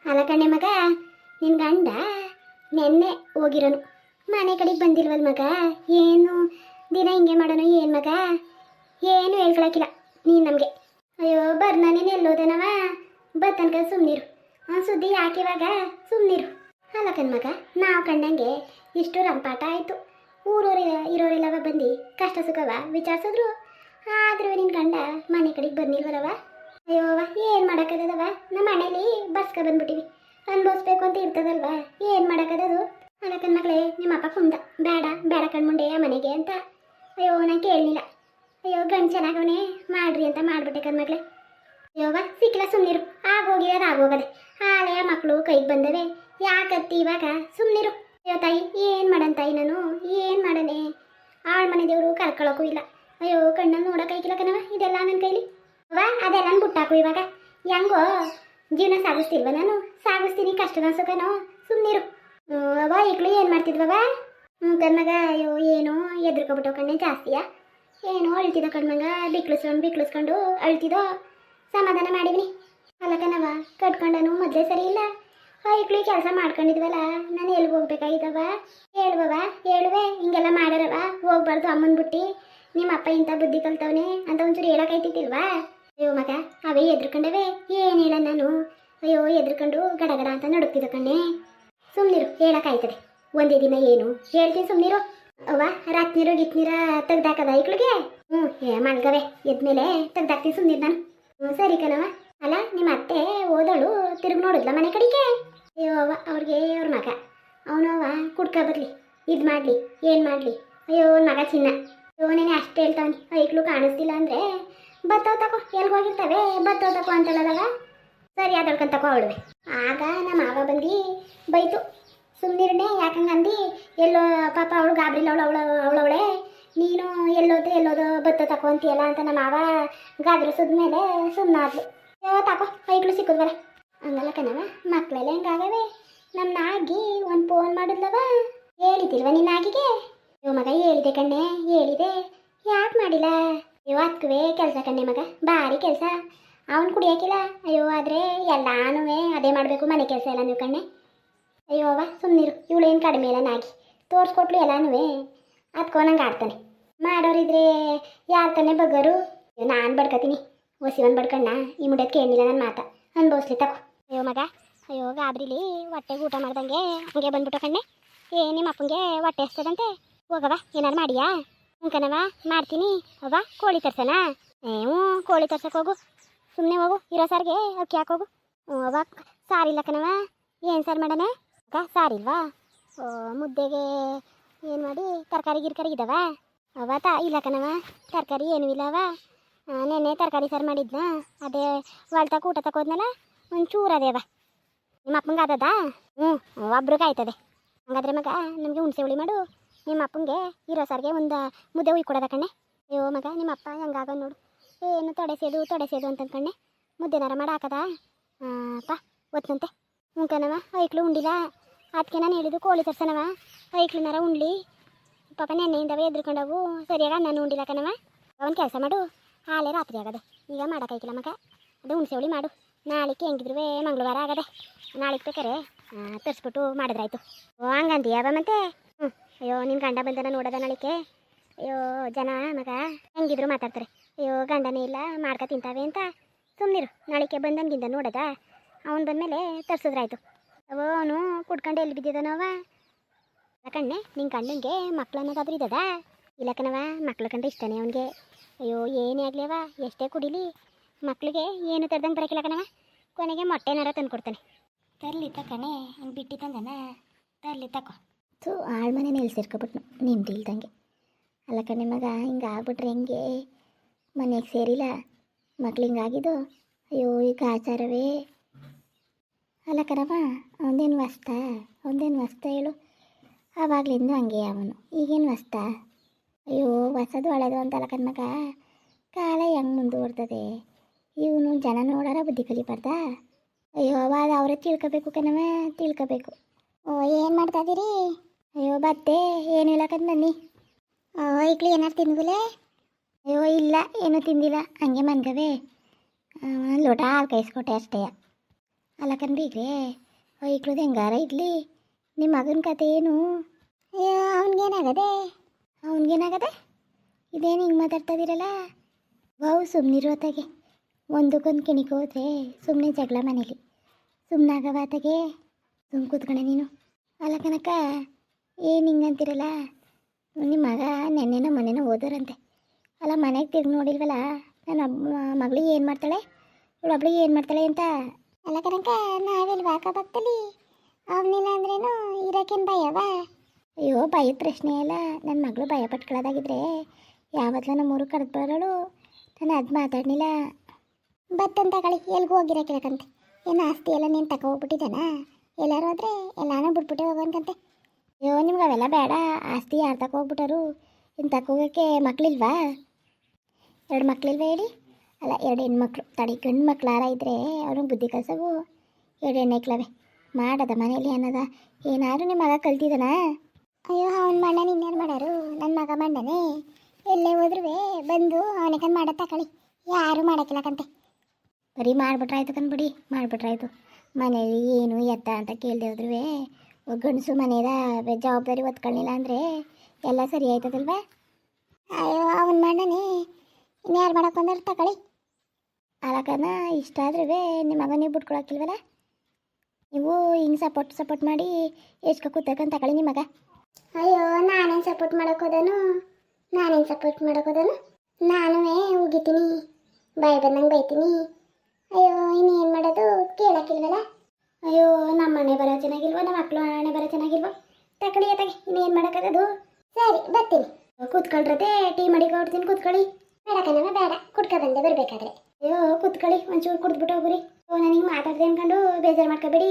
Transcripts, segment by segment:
ಅಲ್ಲ ಕಣ್ಣೆ ಮಗ, ನಿನ್ನ ಗಂಡ ನೆನ್ನೆ ಹೋಗಿರೋನು, ಮನೆ ಕಡೆಗೆ ಬಂದಿಲ್ವಲ್ ಮಗ. ಏನು ದಿನ ಹಿಂಗೆ ಮಾಡೋಣ ಏನು ಮಗ? ಏನು ಹೇಳ್ಕೊಳಕಿಲ್ಲ ನೀನು ನಮಗೆ. ಅಯ್ಯೋ ಬರ್ನಾನೇನು ಎಲ್ಲೋದನವ, ಬತ್ತನ್ಕ ಸುಮ್ಮನಿರು. ಸುದ್ದಿ ಯಾಕಿವಾಗ, ಸುಮ್ಮನಿರು. ಅಲ್ಲ ಕಣ್ ಮಗ, ನಾವು ಕಂಡಂಗೆ ಇಷ್ಟು ರಂಪಾಟ ಆಯಿತು. ಊರೂರ ಇರೋರೆಲ್ಲವ ಬಂದು ಕಷ್ಟ ಸುಖವ ವಿಚಾರಿಸಿದ್ರು, ಆದ್ರೂ ನಿನ್ನ ಗಂಡ ಮನೆ ಕಡೆಗೆ ಬಂದಿಲ್ವಲ್ಲವ. ಅಯ್ಯೋ ಏನು ಮಾಡೋಕ್ಕದವ, ನಮ್ಮ ಮನೇಲಿ ಬಸ್ಕ ಬಂದ್ಬಿಟ್ಟಿವಿ, ಅನ್ಭವಿಸ್ಬೇಕು ಅಂತ ಇರ್ತದಲ್ವ, ಏನು ಮಾಡೋಕ್ಕದದು. ಅಲ್ಲ ಕಣ್ ಮಗಳೇ, ನಿಮ್ಮ ಅಪ್ಪ ಕುಂದ ಬೇಡ ಬೇಡ ಕಣ್ಮುಂಡೆ ಆ ಮನೆಗೆ ಅಂತ. ಅಯ್ಯೋ ನಾನು ಕೇಳಲಿಲ್ಲ. ಅಯ್ಯೋ ಗಂಡು ಚೆನ್ನಾಗವನೇ ಮಾಡ್ರಿ ಅಂತ ಮಾಡಿಬಿಟ್ಟೆ ಕಣ್ ಮಗಳೇ. ಅಯ್ಯೋವ ಸಿಕ್ಕಿಲ್ಲ ಸುಮ್ಮನಿರು, ಆಗೋಗಿರೋದು ಆಗೋಗದೆ. ಹಾಳೆಯ ಮಕ್ಕಳು ಕೈಗೆ ಬಂದವೆ, ಯಾಕತ್ತಿ ಇವಾಗ, ಸುಮ್ಮನಿರು. ಅಯ್ಯೋ ತಾಯಿ, ಏನು ಮಾಡನ್ ತಾಯಿ ನಾನು, ಏನು ಮಾಡನೆ? ಆಳ್ ಮನೆ ದೇವರು ಕರ್ಕೊಳ್ಳೋಕ್ಕೂ ಇಲ್ಲ. ಅಯ್ಯೋ ಕಣ್ಣಲ್ಲಿ ನೋಡೋಕ್ಕಾಗಿಲ್ಲ ಕಣವ, ಇದೆಲ್ಲ ನನ್ನ ಕೈಲಿ. ಅವ್ವ ಅದೆಲ್ಲ ಬಿಟ್ಟಾಕು ಇವಾಗ. ಹೆಂಗೋ ಜೀವನ ಸಾಗಿಸ್ತಿಲ್ವ ನಾನು, ಸಾಗಿಸ್ತೀನಿ ಕಷ್ಟದ ಸುಖನೋ, ಸುಮ್ಮನಿರು. ಅವ್ವ ಈಗಲೂ ಏನು ಮಾಡ್ತಿದ್ವವ? ಕಣ್ಮಗ, ಅಯ್ಯೋ ಏನೋ ಎದ್ರುಕೊಬಿಟ್ಟೋ ಕಣ್ಣೆ ಜಾಸ್ತಿಯಾ, ಏನೋ ಅಳ್ತಿದ್ದೋ ಕಣ್ಮಗ, ಬಿಕ್ಳಿಸ್ಕೊಂಡು ಅಳ್ತಿದ್ದೋ. ಸಮಾಧಾನ ಮಾಡಿವಿನಿ. ಅಲ್ಲ ಕಣವ, ಕಟ್ಕೊಂಡನು ಮೊದಲೇ ಸರಿ ಇಲ್ಲ. ಈಗಲೂ ಕೆಲಸ ಮಾಡ್ಕೊಂಡಿದ್ವಲ್ಲ, ನಾನು ಎಲ್ಲಿಗೆ ಹೋಗ್ಬೇಕಾಗಿದ್ದವ? ಹೇಳುವವ, ಹೇಳುವೆ, ಹಿಂಗೆಲ್ಲ ಮಾಡಾರವ, ಹೋಗ್ಬಾರ್ದು ಅಮ್ಮನ ಬಿಟ್ಟು. ನಿಮ್ಮ ಅಪ್ಪ ಇಂಥ ಬುದ್ಧಿ ಕಲ್ತವನೆ ಅಂತ ಒಂಚೂರು ಹೇಳೋಕಾಯ್ತಿಲ್ವಾ? ಅಯ್ಯೋ ಮಗ, ಅವೇ ಎದ್ರುಕೊಂಡವೆ, ಏನು ಹೇಳ ನಾನು? ಅಯ್ಯೋ ಎದ್ರುಕೊಂಡು ಗಡಗಡ ಅಂತ ನಡುಕ್ತಿದ್ದ ಕಣ್ಣೆ. ಸುಮ್ಮನಿರು, ಹೇಳೋಕ್ಕಾಯ್ತದೆ ಒಂದೇ ದಿನ ಏನು ಹೇಳ್ತೀನಿ, ಸುಮ್ಮನಿರು. ಅವ್ವ ರಾತ್ನಿರು ಗಿತ್ನೀರ ತೆಗ್ದಾಕದ ಐಕ್ಳಿಗೆ? ಮಲ್ಗವೆ, ಎದ್ಮೇಲೆ ತೆಗ್ದಾಕ್ತೀನಿ, ಸುಮ್ಮನಿರು ನಾನು. ಸರಿ ಕಣವ. ಅಲ್ಲ ನಿಮ್ಮ ಅತ್ತೆ ಓದಳು ತಿರುಗಿ ನೋಡಿದ್ಲ ಮನೆ ಕಡೆಗೆ? ಅಯ್ಯೋ ಅವ್ವ, ಅವ್ರಿಗೆ ಅವ್ರ ಮಗ ಅವನು ಅವ ಕುಡ್ಕ ಬರಲಿ, ಇದು ಮಾಡಲಿ, ಏನು ಮಾಡಲಿ. ಅಯ್ಯೋ ಮಗ ಚಿನ್ನ, ಅಯ್ಯೋ ನೀನೆ ಅಷ್ಟು ಹೇಳ್ತಾವನಿ. ಐಕ್ಳು ಕಾಣಿಸ್ತಿಲ್ಲ ಅಂದರೆ ಬತ್ತವ ತಕೋ, ಎಲ್ಗೆ ಹೋಗಿರ್ತವೆ, ಬತ್ತವ ತಕೋ ಅಂತಳದವ. ಸರಿ ಅದಳ್ಕೊಂಡ್ ತಕೋ ಅವಳುವೆ. ಆಗ ನಮ್ಮ ಮಾವ ಬಂದು ಬೈತು, ಸುಮ್ಮನಿರ್ಣೆ ಯಾಕಂಗೆ ಅಂದು, ಎಲ್ಲೋ ಪಾಪ ಅವಳು ಗಾಬ್ರಿಲ್ಲ, ಅವಳವಳೆ ನೀನು ಎಲ್ಲೋದು ಬತ್ತ ತಕೋ ಅಂತೀಯಲ್ಲ ಅಂತ ನಮ್ಮ ಮಾವ ಗಾಬ್ರಿಸಿದ್ಮೇಲೆ ಸುಮ್ಮನಾದ್ಲು. ತಕೋ ಐಕ್ಳು ಸಿಕ್ಕದ್ವಲ್ಲ. ಹಂಗಲ್ಲ ಕಣವ, ಮಕ್ಕಳೆಲ್ಲ ಹೆಂಗಾಗವೆ. ನಮ್ಮ ನಾಗಿ ಒಂದು ಫೋನ್ ಮಾಡಿದ್ಲವ, ಹೇಳಿದಿಲ್ವ ನಿನ್ನ ನಾಗಿಗೆ? ಅಯ್ಯೋ ಮಗ ಹೇಳಿದೆ ಕಣ್ಣೆ, ಹೇಳಿದೆ, ಯಾಕೆ ಮಾಡಿಲ್ಲ? ಅಯ್ಯೋ ಅದಕ್ಕೂ ಕೆಲಸ ಕಣ್ಣೆ ಮಗ, ಭಾರಿ ಕೆಲಸ. ಅವನು ಕುಡಿಯೋಕಿಲ್ಲ. ಅಯ್ಯೋ ಆದರೆ ಎಲ್ಲಾನು ಅದೇ ಮಾಡಬೇಕು, ಮನೆ ಕೆಲಸ ಎಲ್ಲ ನೀವು ಕಣ್ಣೆ. ಅಯ್ಯೋ ಅವ್ವ ಸುಮ್ಮನಿರು, ಇವಳೇನು ಕಡಿಮೆ ಇಲ್ಲ, ನಾಗಿ ತೋರಿಸ್ಕೊಟ್ಲು ಎಲ್ಲಾನು. ಅದಕ್ಕೋ ನಂಗೆ ಆಡ್ತಾನೆ. ಮಾಡೋರಿದ್ರೆ ಯಾರು ತಾನೆ ಬಗ್ಗರು? ನಾನು ಬಡ್ಕತೀನಿ, ಒಸಿವನ್ ಬಡ್ಕಣ್ಣ, ಈ ಮುಡ್ಯಕ್ಕೆ ಏನಿಲ್ಲ ನನ್ನ ಮಾತ ಅನ್ಭವಿಸ್ಲಿ ತಕೋ. ಅಯ್ಯೋ ಮಗ, ಅಯ್ಯೋ ಗಾಬ್ರಿಲಿ ಹೊಟ್ಟೆಗೆ ಊಟ ಮಾಡ್ದಂಗೆ ಹಂಗೆ ಬಂದ್ಬಿಟ್ಟು ಕಣ್ಣೆ. ನಿಮ್ಮ ಅಪ್ಪಂಗೆ ಹೊಟ್ಟೆ ಹಸ್ತದಂತೆ, ಹೋಗವ ಏನಾರು ಮಾಡಿಯಾ? ಕಣವ ಮಾಡ್ತೀನಿ. ಅವ್ವ ಕೋಳಿ ತರ್ಸನಾ? ಹ್ಞೂ ಕೋಳಿ ತರ್ಸಕ್ಕೆ ಹೋಗು, ಸುಮ್ಮನೆ ಹೋಗು. ಇರೋ ಸಾರಿಗೆ ಅಕ್ಕಿ ಹಾಕೋಗು. ಅವ್ವ ಸಾರಿಲ್ಲ ಕಣವ, ಏನು ಸಾರು ಮಾಡೋಣ? ಅಕ್ಕ ಸಾರಿಲ್ವಾ? ಮುದ್ದೆಗೆ ಏನು ಮಾಡಿ ತರಕಾರಿ ಗಿರ್ಕಾರಿ ಇದ್ದಾವ? ಅವ್ವ ಇಲ್ಲ ಕಣವ, ತರಕಾರಿ ಏನೂ ಇಲ್ಲವ. ನೆನ್ನೆ ತರಕಾರಿ ಸಾರು ಮಾಡಿದ್ನ, ಅದೇ ಹೊಲ್ತಕ್ಕೆ ಊಟ ತಕೋದ್ನಲ್ಲ, ಒಂಚೂರು ಅದೇವ. ನಿಮ್ಮ ಅಪ್ಪಂಗೆ ಅದದ? ಒಬ್ರಿಗೆ ಆಯ್ತದೆ. ಹಂಗಾದ್ರೆ ಮಗ ನಮಗೆ ಹುಣಸೆ ಹುಳಿ ಮಾಡು, ನಿಮ್ಮ ಅಪ್ಪಂಗೆ ಇರೋ ಸಾರಿಗೆ ಒಂದು ಮುದ್ದೆ ಉಯ್ಕೊಡೋದ ಕಣ್ಣೆ. ಅಯ್ಯೋ ಮಗ, ನಿಮ್ಮ ಅಪ್ಪ ಹೆಂಗಾಗ ನೋಡು, ಏನು ತೊಡೆಸೇದು ಅಂತ ಕಣ್ಣೆ. ಮುದ್ದೆನಾರ ಮಾಡಿ ಹಾಕದ ಅಪ್ಪ ಒತ್ತಂತೆ. ಕಣವ ಐಕ್ಳು ಉಂಡಿಲ್ಲ, ಅದಕ್ಕೆ ನಾನು ಹೇಳಿದ್ದು ಕೋಳಿ ತರ್ಸನವ, ಐಕ್ಳನಾರ ಉಣ್ಲಿ. ಪಾಪ ನೆನ್ನೆಯಿಂದವೇ ಎದ್ರುಕೊಂಡವು, ಸರಿಯಾಗಿ ನಾನು ಉಂಡಿಲ್ಲ ಕಣವ. ಒಂದು ಕೆಲಸ ಮಾಡು, ಹಾಲೇ ರಾತ್ರಿ ಆಗದೆ, ಈಗ ಮಾಡೋಕ್ಕಾಯ್ತಿಲ್ಲ ಮಗ. ಅದು ಹುಣಸೆ ಹುಳಿ ಮಾಡು, ನಾಳೆಗೆ ಹೆಂಗಿದ್ರು ಮಂಗಳವಾರ ಆಗದೆ, ನಾಳೆಗೆ ಬೇಕಾರೆ ತರಿಸ್ಬಿಟ್ಟು ಮಾಡಿದ್ರಾಯ್ತು. ಹಂಗಂತೀಯವ ಮತ್ತೆ? ಅಯ್ಯೋ ನಿನ್ನ ಗಂಡ ಬಂದನ ನೋಡೋದ ನಾಳಿಕೆ. ಅಯ್ಯೋ ಜನ ಮಗ ಹೆಂಗಿದ್ರು ಮಾತಾಡ್ತಾರೆ, ಅಯ್ಯೋ ಗಂಡನೇ ಇಲ್ಲ ಮಾಡ್ಕೊ ತಿಂತಾವೆ ಅಂತ. ಸುಮ್ಮನಿರು, ನಾಳಿಕೆ ಬಂದನ್ಗಿಂದ ನೋಡೋದ, ಅವನು ಬಂದಮೇಲೆ ತರಿಸಿದ್ರಾಯ್ತು. ಅವನು ಕುಡ್ಕೊಂಡು ಎಲ್ಲಿ ಬಿದ್ದಿದ್ದಾನವ? ಕಣ್ಣೆ ನಿನ್ನ ಗಂಡನಿಗೆ ಮಕ್ಳು ಅನ್ನೋದಾದ್ರೂ ಇದ್ದದ? ಇಲ್ಲ ಕಣವ, ಮಕ್ಳು ಕಂಡ್ರೆ ಇಷ್ಟನೇ ಅವನಿಗೆ. ಅಯ್ಯೋ ಏನೇ ಆಗಲಿ ಅವ, ಎಷ್ಟೇ ಕುಡಿಲಿ ಮಕ್ಳಿಗೆ ಏನು ತರ್ದಂಗೆ ಬರೋಕ್ಕಿಲ್ಲ ಕಣವ. ಕೊನೆಗೆ ಮೊಟ್ಟೆನಾರ ತಂದು ಕೊಡ್ತಾನೆ. ತರಲಿ ತಕಣೆ, ಹಿಂಗೆ ಬಿಟ್ಟು ತಂದನ, ತರಲಿ ತಕೋ. ಆಳ್ ಮನೆ ನಿಲ್ಸಿರ್ಕೊಬಿಟ್ನು ನಿಮ್ದು ಇಲ್ದಂಗೆ. ಅಲ್ಲ ಕಣೆ ಮಗ, ಹಿಂಗೆ ಆಗ್ಬಿಟ್ರೆ ಹೆಂಗೆ? ಮನೆಗೆ ಸೇರಿಲ್ಲ, ಮಕ್ಳು ಹಿಂಗಾಗಿದ್ದು. ಅಯ್ಯೋ ಈಗ ಆಚಾರವೇ. ಅಲ್ಲ ಕಣವ, ಅವನೇನು ಹೊಸ್ತ ಹೇಳು? ಆವಾಗಲಿಂದ ಹಂಗೆ ಅವನು, ಈಗೇನು ಹೊಸ್ತ? ಅಯ್ಯೋ ಹೊಸದು ಹಳೆದು ಅಂತಲ್ಲ ಕಣ್ಮಗ, ಕಾಲ ಹೆಂಗೆ ಮುಂದುವರ್ತದೆ. ಇವನು ಜನ ನೋಡಾರ ಬುದ್ಧಿ ಕಲಿಬಾರ್ದ? ಅಯ್ಯೋ ಅವಾಗ ಅವರೇ ತಿಳ್ಕೊಬೇಕು ಕಣವ, ತಿಳ್ಕೊಬೇಕು. ಏನು ಮಾಡ್ತಾ ಇದ್ದೀರಿ? ಅಯ್ಯೋ ಬತ್ತೆ, ಏನು ಹೇಳಕಂತ ಬನ್ನಿ. ಐಕ್ಳು ಏನಾರು ತಿಂದ್ಬಿಲೆ? ಅಯ್ಯೋ ಇಲ್ಲ, ಏನೂ ತಿಂದಿಲ್ಲ, ಹಂಗೆ ಮನ್ಗವೆ. ಲೋಟ ಹಾಲು ಕಾಯಿಸ್ಕೊಟ್ಟೆ ಅಷ್ಟೇ. ಅಲ್ಲ ಕಣ್ಬೀಗ್ರೆ ಐಕ್ಳದು ಹೆಂಗಾರ ಇಡ್ಲಿ ನಿಮ್ಮ ಮಗನ ಕತೆ ಏನು? ಅಯ್ಯೋ ಅವನಿಗೇನಾಗದೆ ಇದೇನು ಹಿಂಗೆ ಮಾತಾಡ್ತಾಯಿದ್ದೀರಲ್ಲ? ವಾವ್ ಸುಮ್ಮನಿರೋತ್ತಾಗೆ ಒಂದಕ್ಕೊಂದು ಕಿಣಿಕೆ ಹೋದ್ರೆ ಸುಮ್ಮನೆ ಜಗಳ ಮನೇಲಿ ಸುಮ್ಮನಾಗವಾತಾಗೆ ಕೂತ್ಕೊಂಡೆ ನೀನು. ಅಲ್ಲ ಕನಕ ಏನು ಹಿಂಗಂತೀರಲ್ಲ? ನಿಮ್ಮ ಮಗ ನೆನ್ನೆನೋ ಮನೆನೋ ಓದೋರಂತೆ. ಅಲ್ಲ ಮನೆಗೆ ತಿರ್ಗಿ ನೋಡಿಲ್ವಲ್ಲ ನನ್ನ ಮಗಳಿಗೆ ಏನು ಮಾಡ್ತಾಳೆ ಒಬ್ಬಳಿಗೆ ಏನು ಮಾಡ್ತಾಳೆ ಅಂತ. ಅಲ್ಲ ಕನಕ ನಾವಿಲ್ವಾ ಅಕ್ಕಪಕ್ಕದಲ್ಲಿ ಅವನಿಲ್ಲ ಅಂದ್ರೇನು ಇರೋಕ್ಕೇನು ಭಯವ? ಅಯ್ಯೋ ಭಯದ ಪ್ರಶ್ನೆ ಅಲ್ಲ. ನನ್ನ ಮಗಳು ಭಯ ಪಟ್ಕೊಳ್ಳೋದಾಗಿದ್ರೆ ಯಾವತ್ತೂ ನಮ್ಮೂರು ಕರೆದು ಬರೋಳು. ನಾನು ಅದು ಮಾತಾಡಲಿಲ್ಲ. ಬತ್ತಂತ ತಗೊಳ್ಳಿ ಎಲ್ಗೂ ಹೋಗಿರೋಕಿರಕಂತೆ. ಏನು ಆಸ್ತಿ ಎಲ್ಲ ನೀನು ತಗೋ ಹೋಗ್ಬಿಟ್ಟಿದ್ದಾನ? ಎಲ್ಲರೂ ಹೋದ್ರೆ ಎಲ್ಲಾನು ಬಿಟ್ಬಿಟ್ಟೆ ಹೋಗೋನ್ಕಂತೆ. ಅಯ್ಯೋ ನಿಮ್ಗೆ ಅವೆಲ್ಲ ಬೇಡ. ಆಸ್ತಿ ಯಾರು ತಗೋ ಹೋಗ್ಬಿಟ್ಟರು? ಇನ್ನು ತಗೋಗೋಕ್ಕೆ ಮಕ್ಕಳಿಲ್ವಾ? 2 ಮಕ್ಕಳಿಲ್ವ ಹೇಳಿ? ಅಲ್ಲ 2 ಹೆಣ್ಮಕ್ಳು ತಡಿ. ಗಂಡು ಮಕ್ಳು ಯಾರ ಇದ್ದರೆ ಅವ್ರಿಗೆ ಬುದ್ಧಿ ಕಲ್ಸವು. 2 ಹೆಣ್ಣೈಕ್ಲವೆ ಮಾಡದ ಮನೇಲಿ ಅನ್ನೋದ. ಏನಾದ್ರು ನಿಮ್ಮ ಮಗ ಕಲ್ತಿದ್ದಾನ? ಅಯ್ಯೋ ಅವನ ಮಣ್ಣ ಇನ್ನೇನು ಮಾಡೋರು? ನನ್ನ ಮಗ ಮಣ್ಣನೇ ಎಲ್ಲೇ ಹೋದ್ರೂ ಬಂದು ಅವನಿಗೆ ಮಾಡೋ ತಗೊಳ್ಳಿ. ಯಾರೂ ಮಾಡೋಕ್ಕಿಲ್ಲಕಂತೆ. ಬರೀ ಮಾಡಿಬಿಟ್ರಾಯ್ತು ಕಣ್ಬಿಡಿ, ಮಾಡಿಬಿಟ್ರಾಯ್ತು. ಮನೇಲಿ ಏನು ಎತ್ತ ಅಂತ ಕೇಳದೆ ಹೋದ್ರೂ ಗಂಡಸು ಮನೆಯದ ಜವಾಬ್ದಾರಿ ಒತ್ಕೊಳ್ಳಿಲ್ಲ ಅಂದರೆ ಎಲ್ಲ ಸರಿ ಆಯ್ತದಲ್ವ? ಅಯ್ಯೋ ಅವನ ಮಾಡನೇ ಇನ್ಯಾರು ಮಾಡೋಕೆ ಬಂದ್ರೆ ತಗೊಳ್ಳಿ. ಅಲಕನ ಇಷ್ಟ ಆದ್ರೂ ನಿಮ್ಮ ಮಗ ನೀವು ಬಿಟ್ಕೊಳಕ್ಕಿಲ್ವಲ್ಲ? ನೀವು ಹಿಂಗೆ ಸಪೋರ್ಟ್ ಮಾಡಿ ಎಷ್ಟ್ಕ ಕೂತಕ್ಕಂತ ತಗೊಳ್ಳಿ ನಿಮ್ಮ ಮಗ. ಅಯ್ಯೋ ನಾನೇನು ಸಪೋರ್ಟ್ ಮಾಡೋಕೋದನು? ನಾನುವೇ ಉಗಿತೀನಿ, ಬಾಯಿ ಬಂದಂಗೆ ಬೈತೀನಿ. ಅಯ್ಯೋ ಇನ್ನೇನು ಮಾಡೋದು? ಕೇಳೋಕ್ಕಿಲ್ವಲ್ಲ? ಅಯ್ಯೋ ನಮ್ಮ ಮನೆ ಬರೋ ಚೆನ್ನಾಗಿಲ್ವ, ನಮ್ಮ ಮಕ್ಕಳು ಮನೆ ಬರೋ ಚೆನ್ನಾಗಿಲ್ವ? ತಗೊಳ್ಳಿ ಅತ್ತಾಗೆ ಇನ್ನೇನು ಮಾಡೋಕ್ಕದು. ಸರಿ ಬರ್ತೀನಿ, ಕೂತ್ಕೊಳ್ರತೆ ಟೀ ಮಾಡಿ ಕೊಡ್ತೀನಿ, ಕೂತ್ಕೊಳ್ಳಿ. ಬೇಡಕನವ ಬೇಡ, ಕುಡ್ಕ ಬಂದೆ ಬರಬೇಕಾದ್ರೆ. ಅಯ್ಯೋ ಕೂತ್ಕೊಳ್ಳಿ, ಒಂಚೂರು ಕುಡಿದ್ಬಿಟ್ಟು ಹೋಗ್ರಿ. ನನಗೆ ಮಾತಾಡ್ದೆ ಅನ್ಕೊಂಡು ಬೇಜಾರು ಮಾಡ್ಕೋಬೇಡಿ.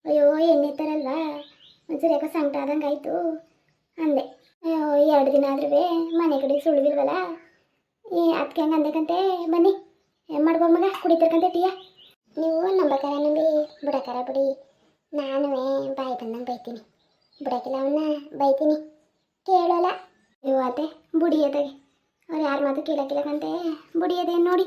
ಅಯ್ಯೋ ಎಣ್ಣೆತ್ತಾರಲ್ವಾ ಒಂಚೂರು ಯಾಕೋ ಸಂಕಟ ಆದಂಗೆ ಆಯಿತು ಅಂದೆ. ಅಯ್ಯೋ 2 ದಿನ ಆದ್ರೂ ಮನೆ ಕಡೆ ಸುಳಿದಿಲ್ವಲ್ಲ, ಅದಕ್ಕೆ ಹಂಗೆ ಅಂದೇಕಂತೆ. ಬನ್ನಿ ಮಾಡ್ಬೋ ಮಗ, ಕುಡಿತಿರ್ಕಂತೆ ಟೀಯ. ನೀವು ನಂಬಕಾರ ನಂಬಿ ಬಿಡಕಾರ ಬಿಡಿ. ನಾನುವೇ ಬಾಯಿ ಬಂದಂಗೆ ಬೈತೀನಿ, ಬಿಡೋಕ್ಕಿಲ್ಲ ಅವನ್ನ ಬೈತೀನಿ. ಕೇಳೋಲ್ಲ. ಅಯ್ಯೋ ಅತ್ತೆ ಬುಡಿಯದಾಗೆ ಅವ್ರು ಯಾರ ಮಾತು ಕೇಳೋಕ್ಕಿಲ್ಲಕಂತೆ. ಬುಡಿಯದೇನು ನೋಡಿ.